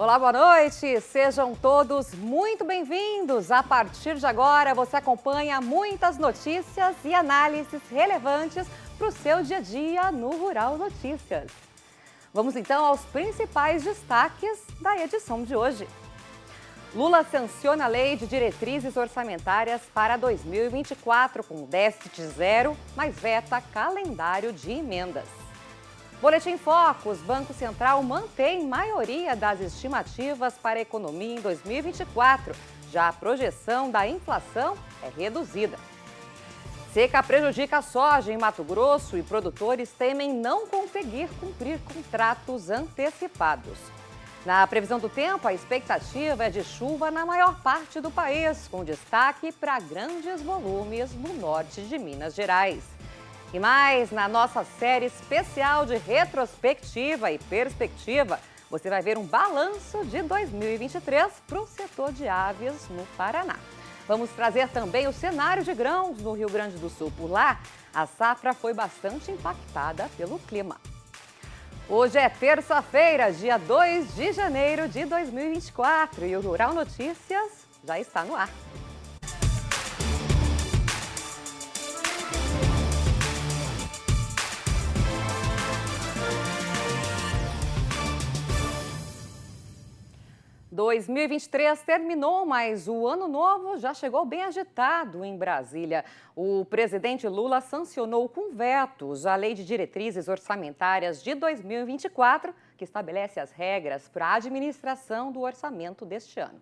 Olá, boa noite! Sejam todos muito bem-vindos! A partir de agora, você acompanha muitas notícias e análises relevantes para o seu dia a dia no Rural Notícias. Vamos então aos principais destaques da edição de hoje. Lula sanciona a Lei de Diretrizes Orçamentárias para 2024 com déficit zero, mas veta calendário de emendas. Boletim Focus, Banco Central mantém maioria das estimativas para a economia em 2024. Já a projeção da inflação é reduzida. Seca prejudica a soja em Mato Grosso e produtores temem não conseguir cumprir contratos antecipados. Na previsão do tempo, a expectativa é de chuva na maior parte do país, com destaque para grandes volumes no norte de Minas Gerais. E mais, na nossa série especial de retrospectiva e perspectiva, você vai ver um balanço de 2023 para o setor de aves no Paraná. Vamos trazer também o cenário de grãos no Rio Grande do Sul. Por lá, a safra foi bastante impactada pelo clima. Hoje é terça-feira, dia 2 de janeiro de 2024 e o Rural Notícias já está no ar. – 2023 terminou, mas o ano novo já chegou bem agitado em Brasília. O presidente Lula sancionou com vetos a Lei de Diretrizes Orçamentárias de 2024, que estabelece as regras para a administração do orçamento deste ano.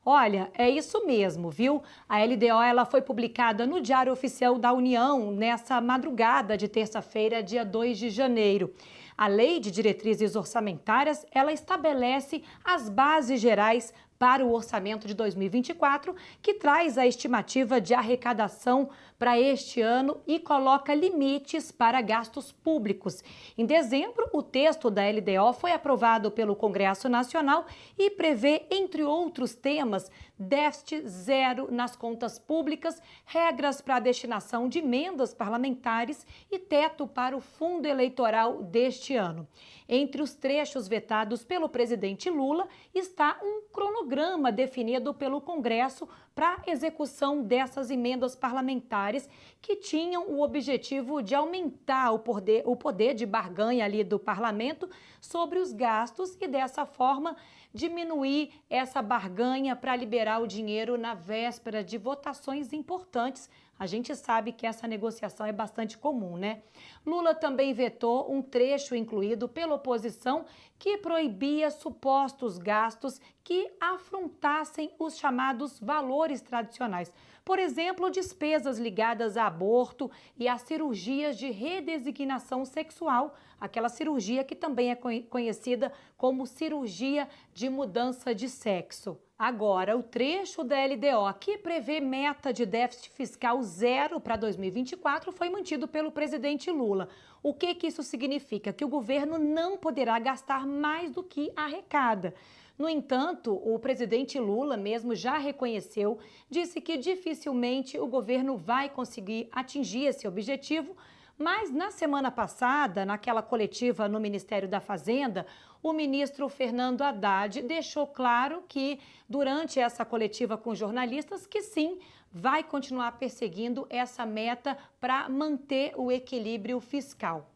Olha, é isso mesmo, viu? A LDO ela foi publicada no Diário Oficial da União nessa madrugada de terça-feira, dia 2 de janeiro. A Lei de Diretrizes Orçamentárias, ela estabelece as bases gerais para o orçamento de 2024, que traz a estimativa de arrecadação para este ano e coloca limites para gastos públicos. Em dezembro, o texto da LDO foi aprovado pelo Congresso Nacional e prevê, entre outros temas, déficit zero nas contas públicas, regras para a destinação de emendas parlamentares e teto para o fundo eleitoral deste ano. Entre os trechos vetados pelo presidente Lula está um cronograma definido pelo Congresso para a execução dessas emendas parlamentares que tinham o objetivo de aumentar o poder de barganha ali do parlamento sobre os gastos e dessa forma diminuir essa barganha para liberar o dinheiro na véspera de votações importantes. A gente sabe que essa negociação é bastante comum, né? Lula também vetou um trecho incluído pela oposição que proibia supostos gastos que afrontassem os chamados valores tradicionais. Por exemplo, despesas ligadas a aborto e a cirurgias de redesignação sexual, aquela cirurgia que também é conhecida como cirurgia de mudança de sexo. Agora, o trecho da LDO que prevê meta de déficit fiscal zero para 2024 foi mantido pelo presidente Lula. O que isso significa? Que o governo não poderá gastar mais do que arrecada. No entanto, o presidente Lula mesmo já reconheceu, disse que dificilmente o governo vai conseguir atingir esse objetivo, mas na semana passada, naquela coletiva no Ministério da Fazenda, o ministro Fernando Haddad deixou claro que, durante essa coletiva com jornalistas, que sim, vai continuar perseguindo essa meta para manter o equilíbrio fiscal.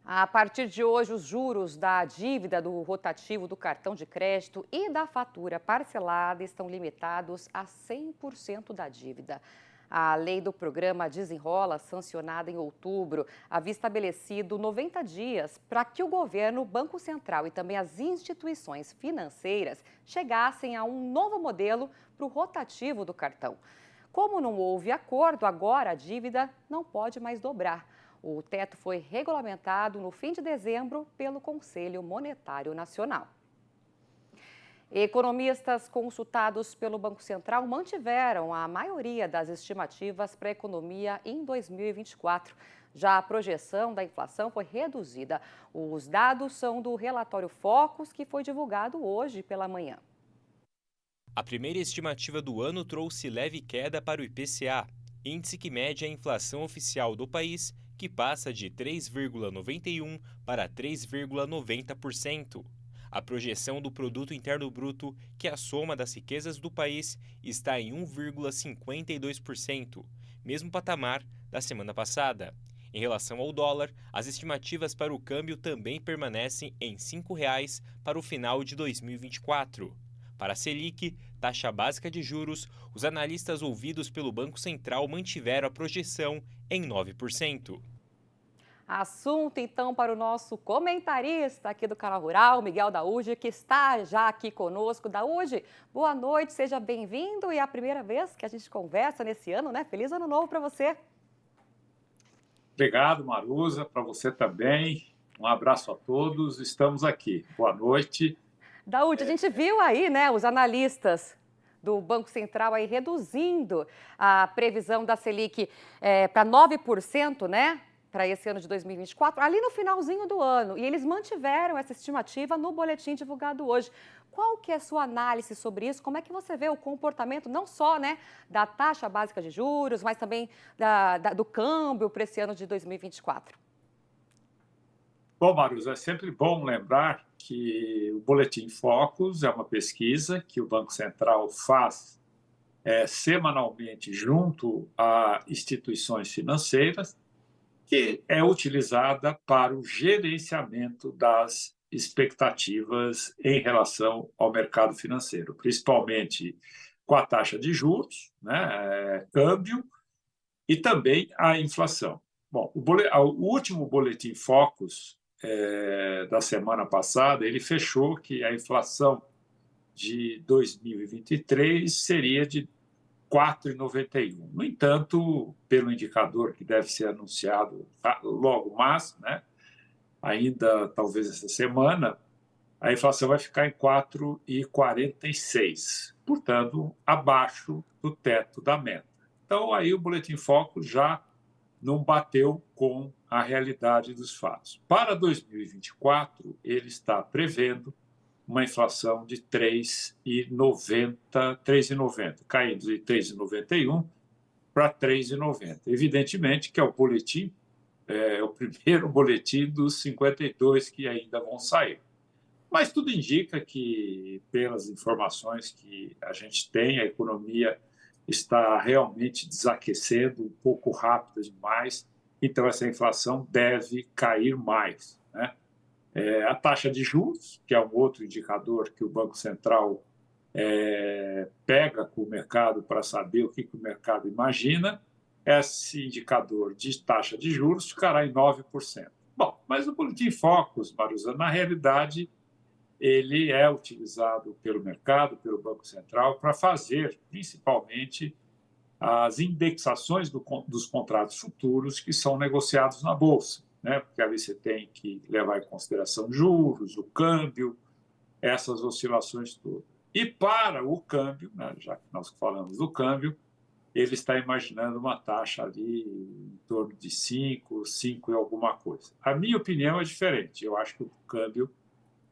A partir de hoje, os juros da dívida do rotativo do cartão de crédito e da fatura parcelada estão limitados a 100% da dívida. A lei do programa Desenrola, sancionada em outubro, havia estabelecido 90 dias para que o governo, o Banco Central e também as instituições financeiras chegassem a um novo modelo para o rotativo do cartão. Como não houve acordo, agora a dívida não pode mais dobrar. O teto foi regulamentado no fim de dezembro pelo Conselho Monetário Nacional. Economistas consultados pelo Banco Central mantiveram a maioria das estimativas para a economia em 2024. Já a projeção da inflação foi reduzida. Os dados são do relatório Focus, que foi divulgado hoje pela manhã. A primeira estimativa do ano trouxe leve queda para o IPCA, índice que mede a inflação oficial do país, que passa de 3,91% para 3,90%. A projeção do Produto Interno Bruto, que é a soma das riquezas do país, está em 1,52%, mesmo patamar da semana passada. Em relação ao dólar, as estimativas para o câmbio também permanecem em R$ 5,00 para o final de 2024. Para a Selic, taxa básica de juros, os analistas ouvidos pelo Banco Central mantiveram a projeção em 9%. Assunto, então, para o nosso comentarista aqui do Canal Rural, Miguel Daúde, que está já aqui conosco. Daúde, boa noite, seja bem-vindo e é a primeira vez que a gente conversa nesse ano, né? Feliz Ano Novo para você. Obrigado, Maruza, para você também. Um abraço a todos, estamos aqui. Boa noite. Daúde, a gente viu aí, né, os analistas do Banco Central aí reduzindo a previsão da Selic para 9%, né? Para esse ano de 2024, ali no finalzinho do ano. E eles mantiveram essa estimativa no boletim divulgado hoje. Qual que é a sua análise sobre isso? Como é que você vê o comportamento, não só, né, da taxa básica de juros, mas também do câmbio para esse ano de 2024? Bom, Maruza, é sempre bom lembrar que o Boletim Focus é uma pesquisa que o Banco Central faz semanalmente junto a instituições financeiras, que é utilizada para o gerenciamento das expectativas em relação ao mercado financeiro, principalmente com a taxa de juros, né, câmbio e também a inflação. Bom, o último Boletim Focus da semana passada, ele fechou que a inflação de 2023 seria de 4,91. No entanto, pelo indicador que deve ser anunciado logo mais, né, ainda talvez essa semana, a inflação vai ficar em 4,46, portanto, abaixo do teto da meta. Então, aí o Boletim Focus já não bateu com a realidade dos fatos. Para 2024, ele está prevendo uma inflação de 3,90, caindo de 3,91 para 3,90. Evidentemente que é o primeiro boletim dos 52 que ainda vão sair. Mas tudo indica que, pelas informações que a gente tem, a economia está realmente desaquecendo um pouco rápida demais, então essa inflação deve cair mais, né? A taxa de juros, que é um outro indicador que o Banco Central pega com o mercado para saber o que o mercado imagina, esse indicador de taxa de juros ficará em 9%. Bom, mas o Boletim Focus, Maruza, na realidade, ele é utilizado pelo mercado, pelo Banco Central, para fazer, principalmente, as indexações dos contratos futuros que são negociados na Bolsa, né? Porque ali você tem que levar em consideração juros, o câmbio, essas oscilações todas. E para o câmbio, né, já que nós falamos do câmbio, ele está imaginando uma taxa ali em torno de 5 e alguma coisa. A minha opinião é diferente. Eu acho que o câmbio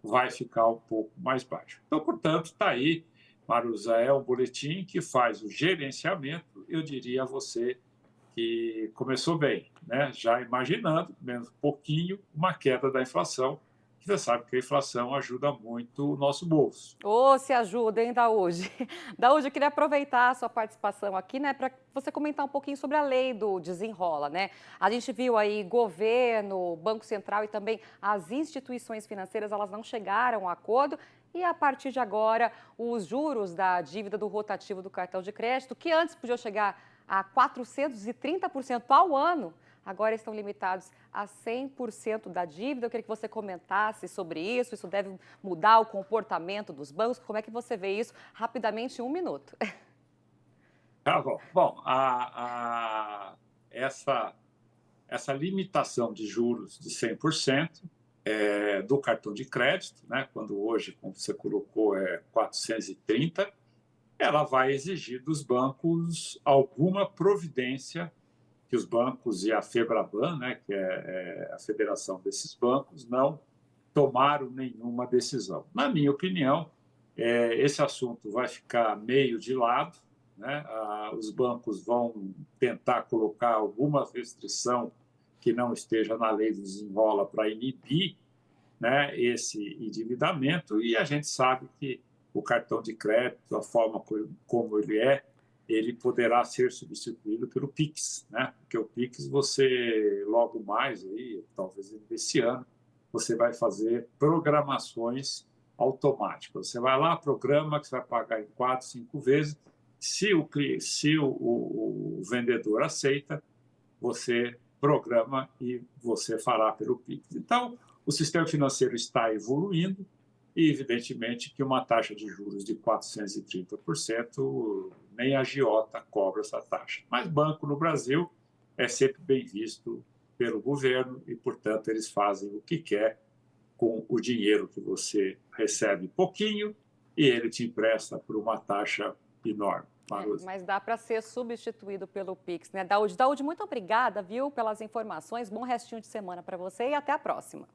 vai ficar um pouco mais baixo. Então, portanto, está aí, Maruza, é um boletim que faz o gerenciamento, eu diria a você que começou bem, né? Já imaginando, menos um pouquinho, uma queda da inflação. Você sabe que a inflação ajuda muito o nosso bolso. Se ajuda, hein, Daúde? Daúde, eu queria aproveitar a sua participação aqui, né, para você comentar um pouquinho sobre a lei do desenrola, né? A gente viu aí governo, Banco Central e também as instituições financeiras, elas não chegaram a acordo. E a partir de agora, os juros da dívida do rotativo do cartão de crédito, que antes podiam chegar a 430% ao ano, agora estão limitados a 100% da dívida. Eu queria que você comentasse sobre isso. Isso deve mudar o comportamento dos bancos? Como é que você vê isso? Rapidamente, em 1 minuto. Tá bom. Bom, essa limitação de juros de 100% do cartão de crédito, né, quando hoje, como você colocou, é 430, ela vai exigir dos bancos alguma providência que os bancos e a FEBRABAN, né, que é a federação desses bancos, não tomaram nenhuma decisão. Na minha opinião, esse assunto vai ficar meio de lado, né? Os bancos vão tentar colocar alguma restrição que não esteja na lei do desenrola para inibir né, esse endividamento, e a gente sabe que o cartão de crédito, a forma como ele poderá ser substituído pelo Pix, né? Porque o Pix você logo mais aí, talvez esse ano, você vai fazer programações automáticas. Você vai lá, programa que você vai pagar em 4, 5 vezes. Se o vendedor aceita, você programa e você fará pelo Pix. Então, o sistema financeiro está evoluindo e, evidentemente, que uma taxa de juros de 430%, nem a agiota cobra essa taxa. Mas banco no Brasil é sempre bem visto pelo governo e, portanto, eles fazem o que quer com o dinheiro que você recebe pouquinho e ele te empresta por uma taxa enorme. Mas dá para ser substituído pelo Pix, né? Daúde, muito obrigada, viu, pelas informações. Bom restinho de semana para você e até a próxima.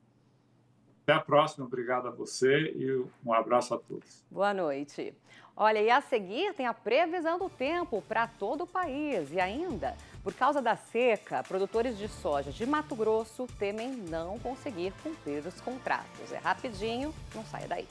Até a próxima, obrigado a você e um abraço a todos. Boa noite. Olha, e a seguir tem a previsão do tempo para todo o país. E ainda, por causa da seca, produtores de soja de Mato Grosso temem não conseguir cumprir os contratos. É rapidinho, não saia daí.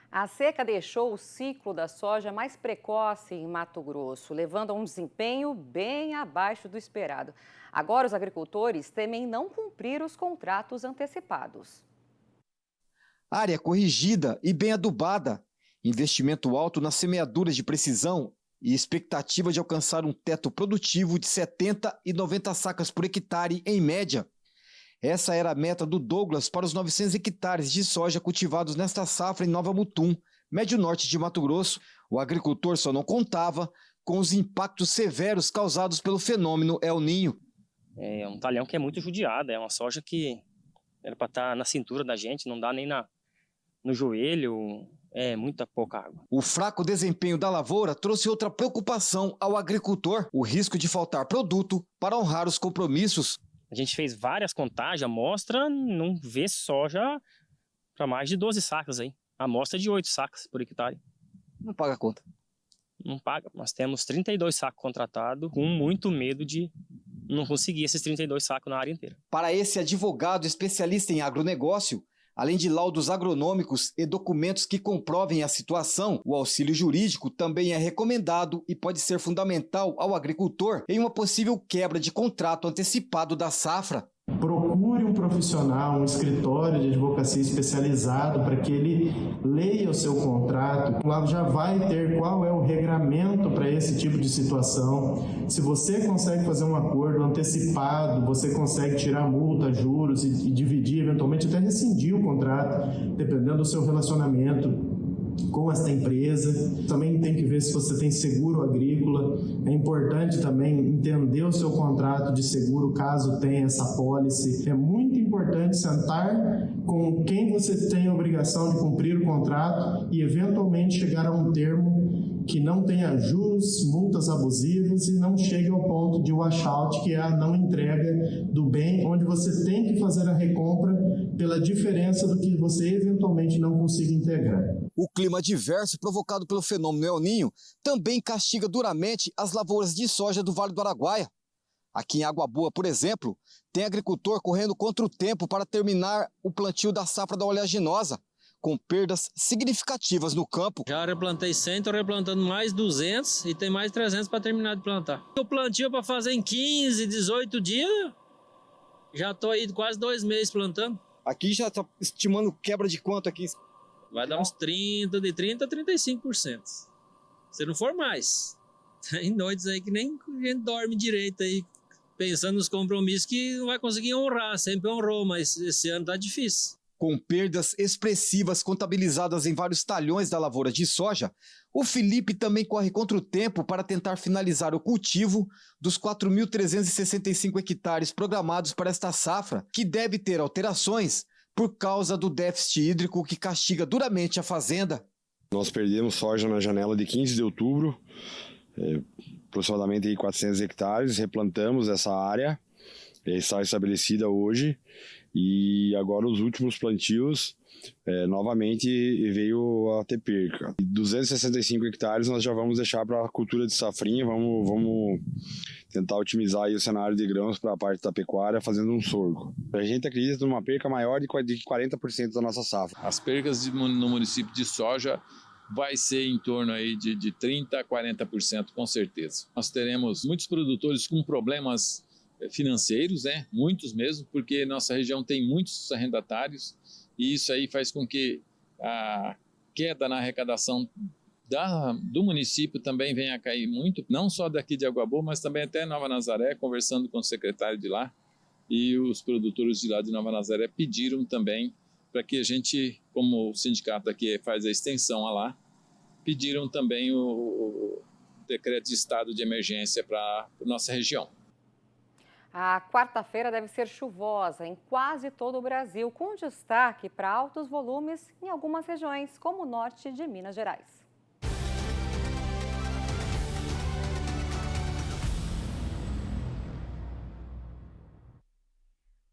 A seca deixou o ciclo da soja mais precoce em Mato Grosso, levando a um desempenho bem abaixo do esperado. Agora, os agricultores temem não cumprir os contratos antecipados. Área corrigida e bem adubada, investimento alto nas semeaduras de precisão e expectativa de alcançar um teto produtivo de 70 e 90 sacas por hectare em média. Essa era a meta do Douglas para os 900 hectares de soja cultivados nesta safra em Nova Mutum, médio norte de Mato Grosso. O agricultor só não contava com os impactos severos causados pelo fenômeno El Niño. É um talhão que é muito judiado, é uma soja que era para estar na cintura da gente, não dá nem no joelho, é muita pouca água. O fraco desempenho da lavoura trouxe outra preocupação ao agricultor, o risco de faltar produto para honrar os compromissos. A gente fez várias contagens, a amostra não vê soja para mais de 12 sacas aí. A amostra é de 8 sacas por hectare. Não paga a conta. Não paga. Nós temos 32 sacos contratados, com muito medo de não conseguir esses 32 sacos na área inteira. Para esse advogado especialista em agronegócio, além de laudos agronômicos e documentos que comprovem a situação, o auxílio jurídico também é recomendado e pode ser fundamental ao agricultor em uma possível quebra de contrato antecipado da safra. Procure um profissional, um escritório de advocacia especializado para que ele leia o seu contrato. Lá já vai ter qual é o regramento para esse tipo de situação. Se você consegue fazer um acordo antecipado, você consegue tirar multa, juros e dividir, eventualmente até rescindir o contrato, dependendo do seu relacionamento com esta empresa. Também tem que ver se você tem seguro agrícola. É importante também entender o seu contrato de seguro, caso tenha essa pólice. É muito importante sentar com quem você tem a obrigação de cumprir o contrato e eventualmente chegar a um termo que não tenha juros, multas abusivas e não chegue ao ponto de washout, que é a não entrega do bem, onde você tem que fazer a recompra pela diferença do que você eventualmente não consiga integrar. O clima adverso provocado pelo fenômeno El Niño também castiga duramente as lavouras de soja do Vale do Araguaia. Aqui em Água Boa, por exemplo, tem agricultor correndo contra o tempo para terminar o plantio da safra da oleaginosa, com perdas significativas no campo. Já replantei 100, estou replantando mais 200 e tem mais 300 para terminar de plantar. O plantio para fazer em 15, 18 dias, já estou aí quase 2 meses plantando. Aqui já está estimando quebra de quanto aqui? Vai dar uns 30 a 35%. Se não for mais. Tem noites aí que nem a gente dorme direito aí, pensando nos compromissos que não vai conseguir honrar. Sempre honrou, mas esse ano tá difícil. Com perdas expressivas contabilizadas em vários talhões da lavoura de soja, o Felipe também corre contra o tempo para tentar finalizar o cultivo dos 4.365 hectares programados para esta safra, que deve ter alterações por causa do déficit hídrico que castiga duramente a fazenda. Nós perdemos soja na janela de 15 de outubro, aproximadamente 400 hectares, replantamos essa área, está estabelecida hoje, E agora os últimos plantios, novamente veio a ter perca. 265 hectares nós já vamos deixar para a cultura de safrinha, vamos tentar otimizar aí o cenário de grãos para a parte da pecuária, fazendo um sorgo. A gente acredita numa perca maior de 40% da nossa safra. As percas no município de soja vai ser em torno aí de 30% a 40%, com certeza. Nós teremos muitos produtores com problemas financeiros, né? Muitos mesmo, porque nossa região tem muitos arrendatários e isso aí faz com que a queda na arrecadação do município também venha a cair muito, não só daqui de Água Boa, mas também até Nova Nazaré, conversando com o secretário de lá, e os produtores de lá de Nova Nazaré pediram também para que a gente, como o sindicato aqui faz a extensão a lá, pediram também o decreto de estado de emergência para a nossa região. A quarta-feira deve ser chuvosa em quase todo o Brasil, com destaque para altos volumes em algumas regiões, como o norte de Minas Gerais.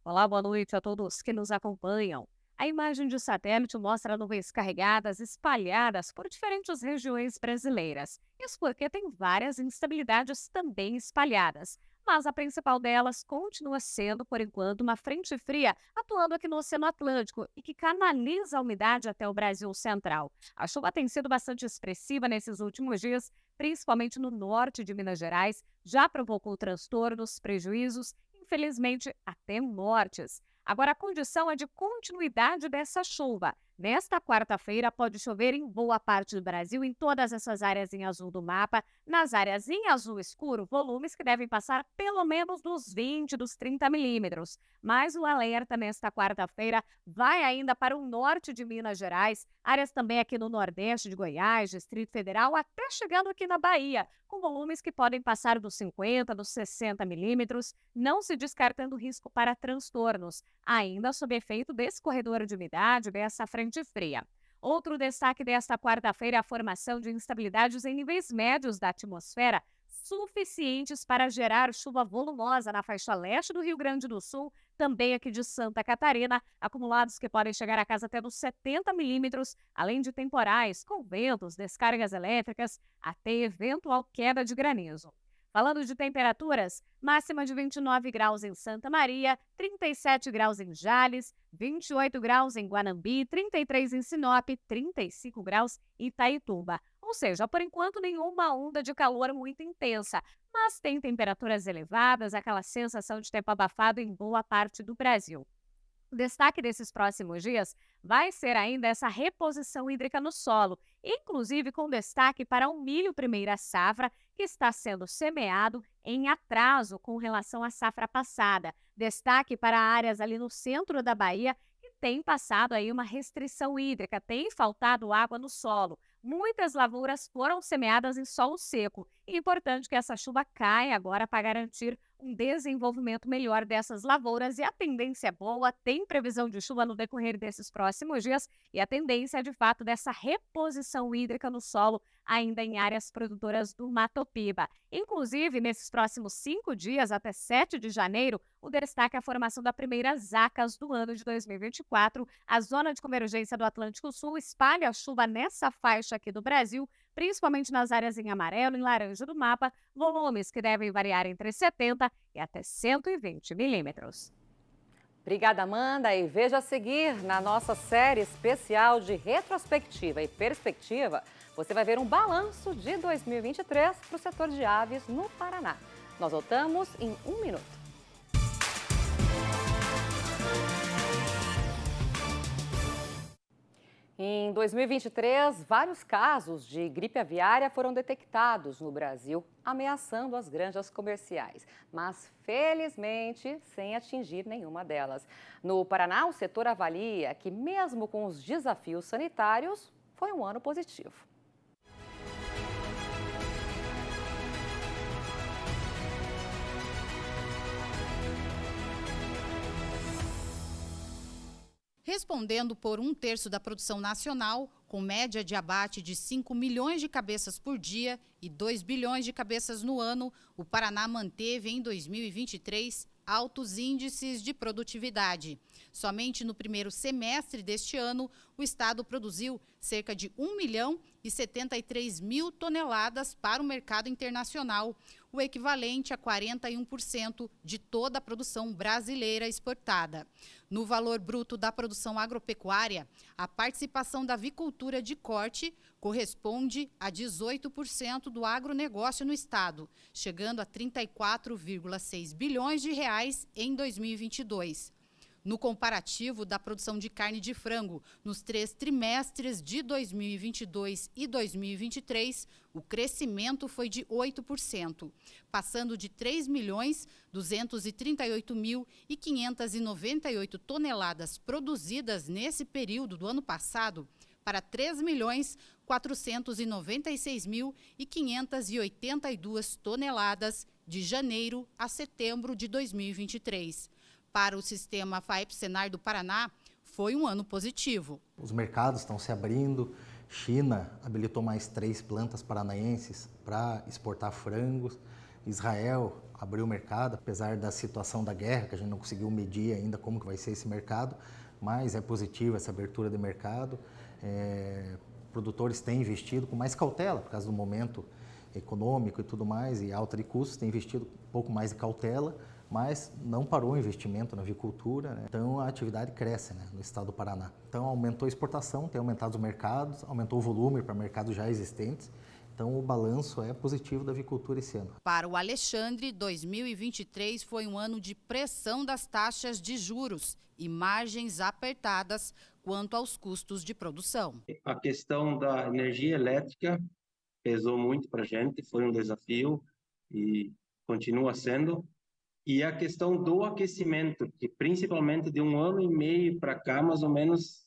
Olá, boa noite a todos que nos acompanham. A imagem de satélite mostra nuvens carregadas espalhadas por diferentes regiões brasileiras. Isso porque tem várias instabilidades também espalhadas. Mas a principal delas continua sendo, por enquanto, uma frente fria atuando aqui no Oceano Atlântico e que canaliza a umidade até o Brasil central. A chuva tem sido bastante expressiva nesses últimos dias, principalmente no norte de Minas Gerais, já provocou transtornos, prejuízos, infelizmente até mortes. Agora, a condição é de continuidade dessa chuva. Nesta quarta-feira, pode chover em boa parte do Brasil, em todas essas áreas em azul do mapa. Nas áreas em azul escuro, volumes que devem passar pelo menos dos 20, dos 30 milímetros. Mas o alerta nesta quarta-feira vai ainda para o norte de Minas Gerais, áreas também aqui no nordeste de Goiás, Distrito Federal, até chegando aqui na Bahia, com volumes que podem passar dos 50, dos 60 milímetros, não se descartando risco para transtornos, ainda sob efeito desse corredor de umidade, dessa frente fria. Outro destaque desta quarta-feira é a formação de instabilidades em níveis médios da atmosfera, suficientes para gerar chuva volumosa na faixa leste do Rio Grande do Sul, também aqui de Santa Catarina, acumulados que podem chegar a casa até dos 70 milímetros, além de temporais com ventos, descargas elétricas, até eventual queda de granizo. Falando de temperaturas, máxima de 29 graus em Santa Maria, 37 graus em Jales, 28 graus em Guanambi, 33 em Sinop, 35 graus em Itaituba. Ou seja, por enquanto nenhuma onda de calor muito intensa, mas tem temperaturas elevadas, aquela sensação de tempo abafado em boa parte do Brasil. O destaque desses próximos dias vai ser ainda essa reposição hídrica no solo, inclusive com destaque para o milho primeira safra, que está sendo semeado em atraso com relação à safra passada. Destaque para áreas ali no centro da Bahia, que tem passado aí uma restrição hídrica, tem faltado água no solo. Muitas lavouras foram semeadas em solo seco. É importante que essa chuva caia agora para garantir um desenvolvimento melhor dessas lavouras, e a tendência é boa, tem previsão de chuva no decorrer desses próximos dias e a tendência é de fato dessa reposição hídrica no solo ainda em áreas produtoras do Mato Piba. Inclusive, nesses próximos 5 dias, até 7 de janeiro, o destaque é a formação da primeira Zacas do ano de 2024. A zona de convergência do Atlântico Sul espalha a chuva nessa faixa aqui do Brasil, principalmente nas áreas em amarelo e laranja do mapa, volumes que devem variar entre 70 e até 120 milímetros. Obrigada, Amanda. E veja a seguir, na nossa série especial de retrospectiva e perspectiva, você vai ver um balanço de 2023 para o setor de aves no Paraná. Nós voltamos em 1 minuto. Em 2023, vários casos de gripe aviária foram detectados no Brasil, ameaçando as granjas comerciais, mas felizmente sem atingir nenhuma delas. No Paraná, o setor avalia que, mesmo com os desafios sanitários, foi um ano positivo. Respondendo por 1/3 da produção nacional, com média de abate de 5 milhões de cabeças por dia e 2 bilhões de cabeças no ano, o Paraná manteve em 2023 altos índices de produtividade. Somente no primeiro semestre deste ano, o Estado produziu cerca de 1.073.000 toneladas para o mercado internacional, o equivalente a 41% de toda a produção brasileira exportada. No valor bruto da produção agropecuária, a participação da avicultura de corte corresponde a 18% do agronegócio no estado, chegando a 34,6 bilhões de reais em 2022. No comparativo da produção de carne de frango nos 3 trimestres de 2022 e 2023, o crescimento foi de 8%, passando de 3.238.598 toneladas produzidas nesse período do ano passado para 3.496.582 toneladas de janeiro a setembro de 2023. Para o sistema FAEP-Senar do Paraná, foi um ano positivo. Os mercados estão se abrindo. China habilitou mais 3 plantas paranaenses para exportar frangos. Israel abriu o mercado, apesar da situação da guerra, que a gente não conseguiu medir ainda como que vai ser esse mercado, mas é positivo essa abertura de mercado. Produtores têm investido com mais cautela, por causa do momento econômico e tudo mais, e alta de custos, têm investido um pouco mais de cautela, mas não parou o investimento na avicultura, né? Então a atividade cresce, né, no estado do Paraná. Então aumentou a exportação, tem aumentado os mercados, aumentou o volume para mercados já existentes. Então o balanço é positivo da avicultura esse ano. Para o Alexandre, 2023 foi um ano de pressão das taxas de juros e margens apertadas quanto aos custos de produção. A questão da energia elétrica pesou muito para a gente, foi um desafio e continua sendo. E a questão do aquecimento, que principalmente de 1 ano e meio para cá, mais ou menos,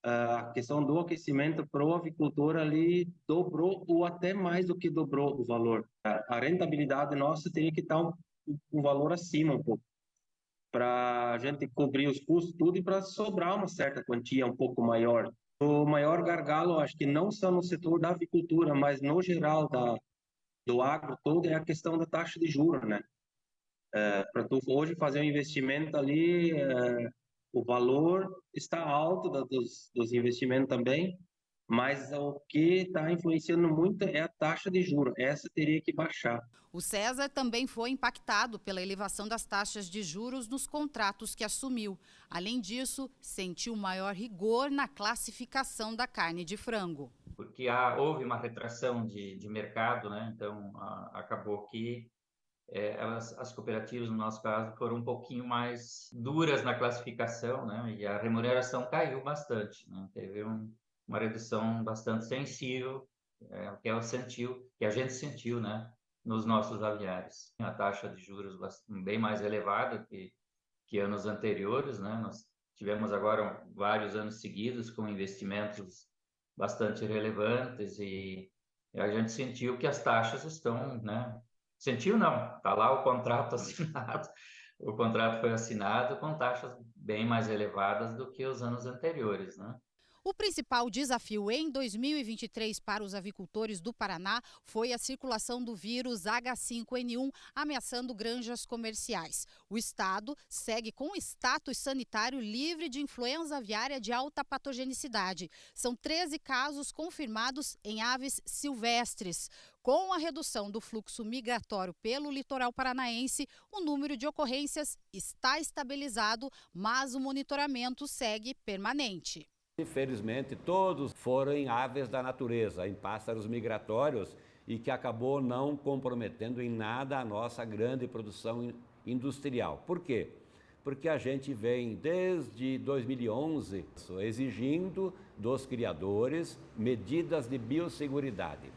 a questão do aquecimento para o avicultor ali dobrou ou até mais do que dobrou o valor. A rentabilidade nossa teria que estar um valor acima um pouco, para a gente cobrir os custos tudo e para sobrar uma certa quantia um pouco maior. O maior gargalo, acho que não só no setor da avicultura, mas no geral do agro todo, é a questão da taxa de juros, né? Para tu hoje fazer um investimento ali, o valor está alto dos investimentos também, mas o que está influenciando muito é a taxa de juros. Essa teria que baixar. O César também foi impactado pela elevação das taxas de juros nos contratos que assumiu. Além disso, sentiu maior rigor na classificação da carne de frango. Porque houve uma retração de mercado, né? Então acabou que as cooperativas, no nosso caso, foram um pouquinho mais duras na classificação, né? E a remuneração caiu bastante, né? Teve uma redução bastante sensível, que a gente sentiu, né? Nos nossos aviários. A taxa de juros bem mais elevada que anos anteriores, né? Nós tivemos agora vários anos seguidos com investimentos bastante relevantes e a gente sentiu que as taxas estão, né? Sentiu não, está lá o contrato assinado, o contrato foi assinado com taxas bem mais elevadas do que os anos anteriores, né? O principal desafio em 2023 para os avicultores do Paraná foi a circulação do vírus H5N1 ameaçando granjas comerciais. O estado segue com status sanitário livre de influenza aviária de alta patogenicidade. São 13 casos confirmados em aves silvestres. Com a redução do fluxo migratório pelo litoral paranaense, o número de ocorrências está estabilizado, mas o monitoramento segue permanente. Infelizmente, todos foram em aves da natureza, em pássaros migratórios e que acabou não comprometendo em nada a nossa grande produção industrial. Por quê? Porque a gente vem desde 2011 exigindo dos criadores medidas de biosseguridade.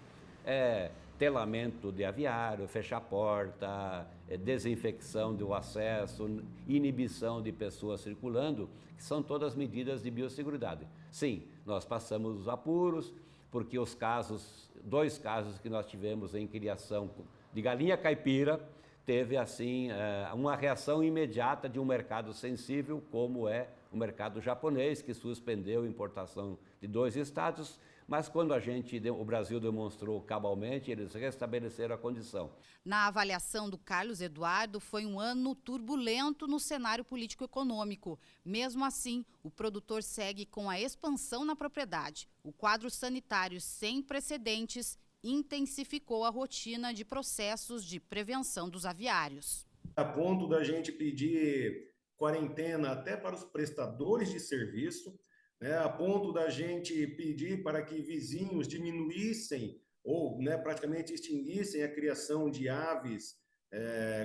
Telamento de aviário, fechar a porta, desinfecção do acesso, inibição de pessoas circulando, que são todas medidas de biosseguridade. Sim, nós passamos os apuros, porque os casos, 2 casos que nós tivemos em criação de galinha caipira, teve assim uma reação imediata de um mercado sensível, como é o mercado japonês, que suspendeu a importação de 2 estados, Mas quando o Brasil demonstrou cabalmente, eles restabeleceram a condição. Na avaliação do Carlos Eduardo, foi um ano turbulento no cenário político-econômico. Mesmo assim, o produtor segue com a expansão na propriedade. O quadro sanitário sem precedentes intensificou a rotina de processos de prevenção dos aviários. A ponto da gente pedir quarentena até para os prestadores de serviço, né, a ponto da gente pedir para que vizinhos diminuíssem ou, né, praticamente extinguissem a criação de aves,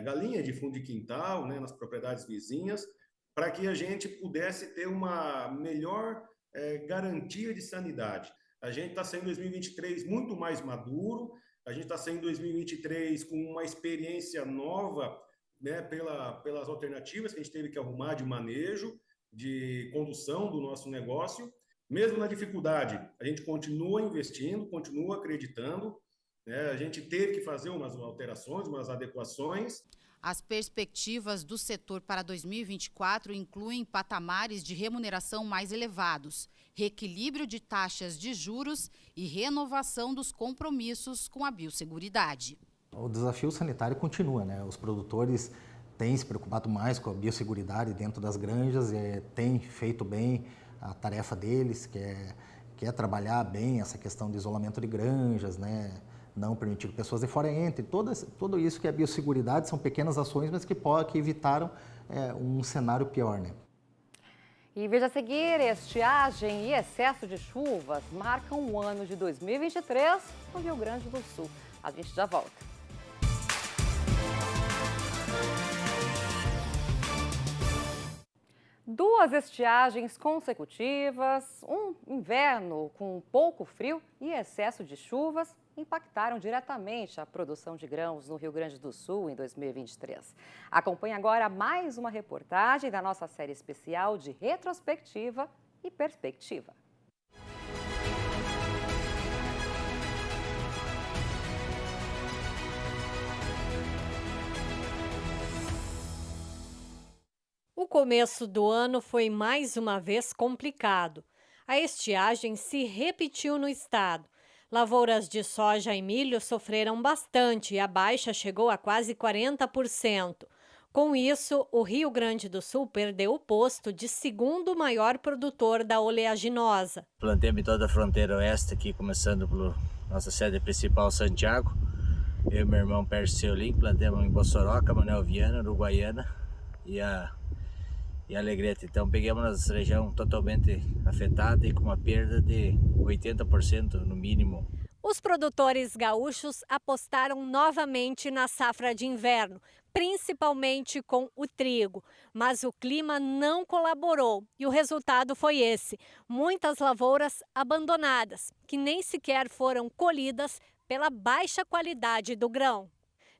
galinha de fundo de quintal, né, nas propriedades vizinhas, para que a gente pudesse ter uma melhor garantia de sanidade. A gente está saindo em 2023 muito mais maduro, a gente está saindo em 2023 com uma experiência nova, né, pelas alternativas que a gente teve que arrumar de manejo, de condução do nosso negócio. Mesmo na dificuldade, a gente continua investindo, continua acreditando, né? A gente teve que fazer umas alterações, umas adequações. As perspectivas do setor para 2024 incluem patamares de remuneração mais elevados, reequilíbrio de taxas de juros e renovação dos compromissos com a biosseguridade. O desafio sanitário continua, né? Os produtores têm se preocupado mais com a biosseguridade dentro das granjas, têm feito bem a tarefa deles, que é trabalhar bem essa questão de isolamento de granjas, né? Não permitir que pessoas de fora entrem, tudo isso que é biosseguridade são pequenas ações, mas que evitaram um cenário pior, né? E veja a seguir, estiagem e excesso de chuvas marcam o ano de 2023 no Rio Grande do Sul. A gente já volta. Duas estiagens consecutivas, um inverno com pouco frio e excesso de chuvas impactaram diretamente a produção de grãos no Rio Grande do Sul em 2023. Acompanhe agora mais uma reportagem da nossa série especial de retrospectiva e perspectiva. O começo do ano foi mais uma vez complicado. A estiagem se repetiu no estado. Lavouras de soja e milho sofreram bastante e a baixa chegou a quase 40%. Com isso, o Rio Grande do Sul perdeu o posto de segundo maior produtor da oleaginosa. Plantemos em toda a fronteira oeste aqui, começando pela nossa sede principal, Santiago. Eu e meu irmão Pércio Seolim plantemos em Bossoroca, Manuel Viana, Uruguaiana e a Alegrete. Então pegamos uma região totalmente afetada e com uma perda de 80% no mínimo. Os produtores gaúchos apostaram novamente na safra de inverno, principalmente com o trigo, mas o clima não colaborou e o resultado foi esse: muitas lavouras abandonadas, que nem sequer foram colhidas pela baixa qualidade do grão.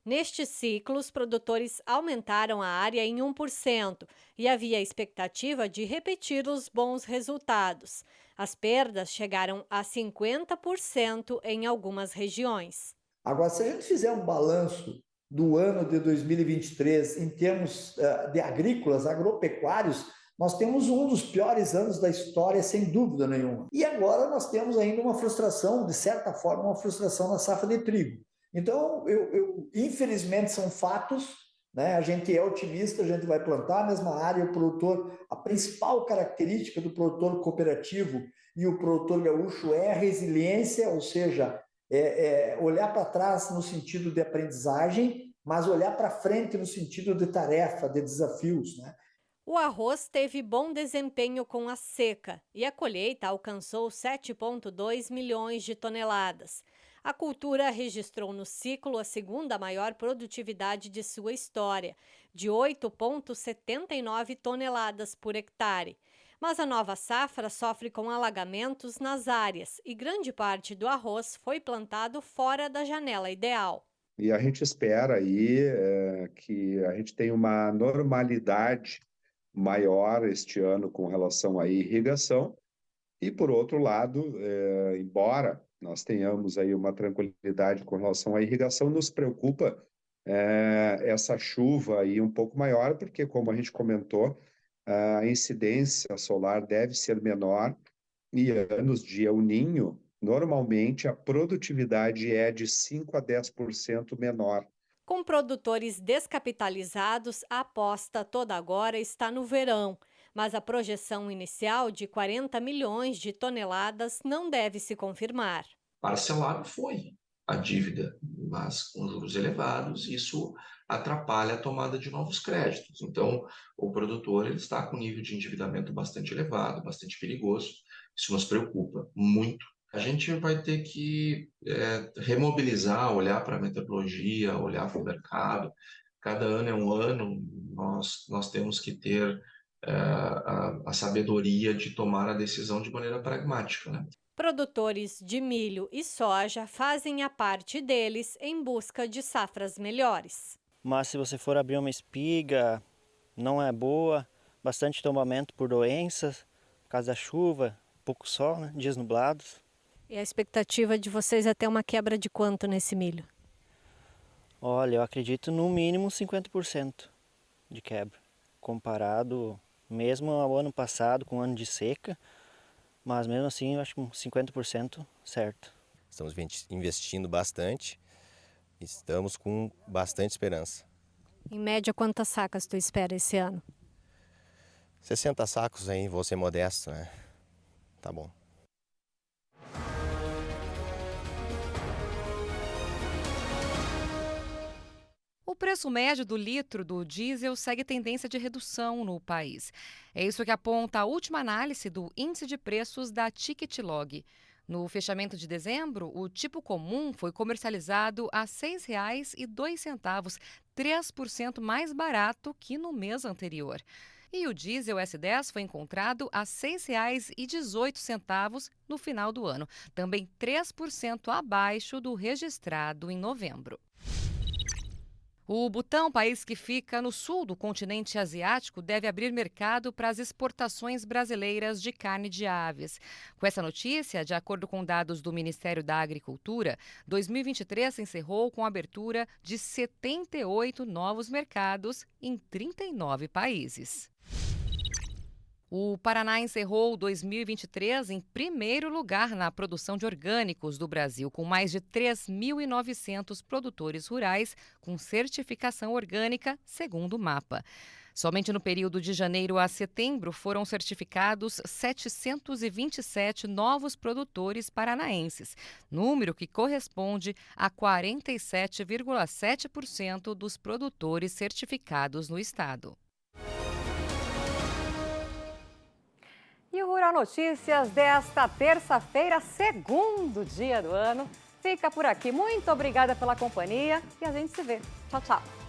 Neste ciclo, os produtores aumentaram a área em 1% e havia expectativa de repetir os bons resultados. As perdas chegaram a 50% em algumas regiões. Agora, se a gente fizer um balanço do ano de 2023 em termos de agrícolas, agropecuários, nós temos um dos piores anos da história, sem dúvida nenhuma. E agora nós temos ainda uma frustração, de certa forma, uma frustração na safra de trigo. Então, infelizmente, são fatos, né? A gente é otimista, a gente vai plantar a mesma área, o produtor, a principal característica do produtor cooperativo e o produtor gaúcho é a resiliência, ou seja, olhar para trás no sentido de aprendizagem, mas olhar para frente no sentido de tarefa, de desafios, né? O arroz teve bom desempenho com a seca e a colheita alcançou 7,2 milhões de toneladas. A cultura registrou no ciclo a segunda maior produtividade de sua história, de 8,79 toneladas por hectare. Mas a nova safra sofre com alagamentos nas áreas e grande parte do arroz foi plantado fora da janela ideal. E a gente espera aí que a gente tenha uma normalidade maior este ano com relação à irrigação. E, por outro lado, embora nós tenhamos aí uma tranquilidade com relação à irrigação, nos preocupa essa chuva aí um pouco maior, porque, como a gente comentou, a incidência solar deve ser menor e anos de El Niño normalmente a produtividade é de 5 a 10% menor. Com produtores descapitalizados, a aposta toda agora está no verão. Mas a projeção inicial de 40 milhões de toneladas não deve se confirmar. Parcelado foi a dívida, mas com juros elevados, isso atrapalha a tomada de novos créditos. Então, o produtor ele está com um nível de endividamento bastante elevado, bastante perigoso. Isso nos preocupa muito. A gente vai ter que remobilizar, olhar para a metodologia, olhar para o mercado. Cada ano é um ano, nós temos que ter a sabedoria de tomar a decisão de maneira pragmática, né? Produtores de milho e soja fazem a parte deles em busca de safras melhores. Mas se você for abrir uma espiga, não é boa, bastante tombamento por doenças, por causa da chuva, pouco sol, né? Dias nublados. E a expectativa de vocês é ter uma quebra de quanto nesse milho? Olha, eu acredito no mínimo 50% de quebra, comparado mesmo ao ano passado, com o ano de seca, mas mesmo assim eu acho que 50% certo. Estamos investindo bastante, estamos com bastante esperança. Em média, quantas sacas tu espera esse ano? 60 sacos aí, vou ser modesto, né? Tá bom. O preço médio do litro do diesel segue tendência de redução no país. É isso que aponta a última análise do Índice de Preços da Ticket-Log. No fechamento de dezembro, o tipo comum foi comercializado a R$ 6,02, 3% mais barato que no mês anterior. E o diesel S10 foi encontrado a R$ 6,18 no final do ano, também 3% abaixo do registrado em novembro. O Butão, país que fica no sul do continente asiático, deve abrir mercado para as exportações brasileiras de carne de aves. Com essa notícia, de acordo com dados do Ministério da Agricultura, 2023 se encerrou com a abertura de 78 novos mercados em 39 países. O Paraná encerrou 2023 em primeiro lugar na produção de orgânicos do Brasil, com mais de 3.900 produtores rurais com certificação orgânica, segundo o MAPA. Somente no período de janeiro a setembro foram certificados 727 novos produtores paranaenses, número que corresponde a 47,7% dos produtores certificados no estado. E o Rural Notícias desta terça-feira, segundo dia do ano, fica por aqui. Muito obrigada pela companhia e a gente se vê. Tchau, tchau.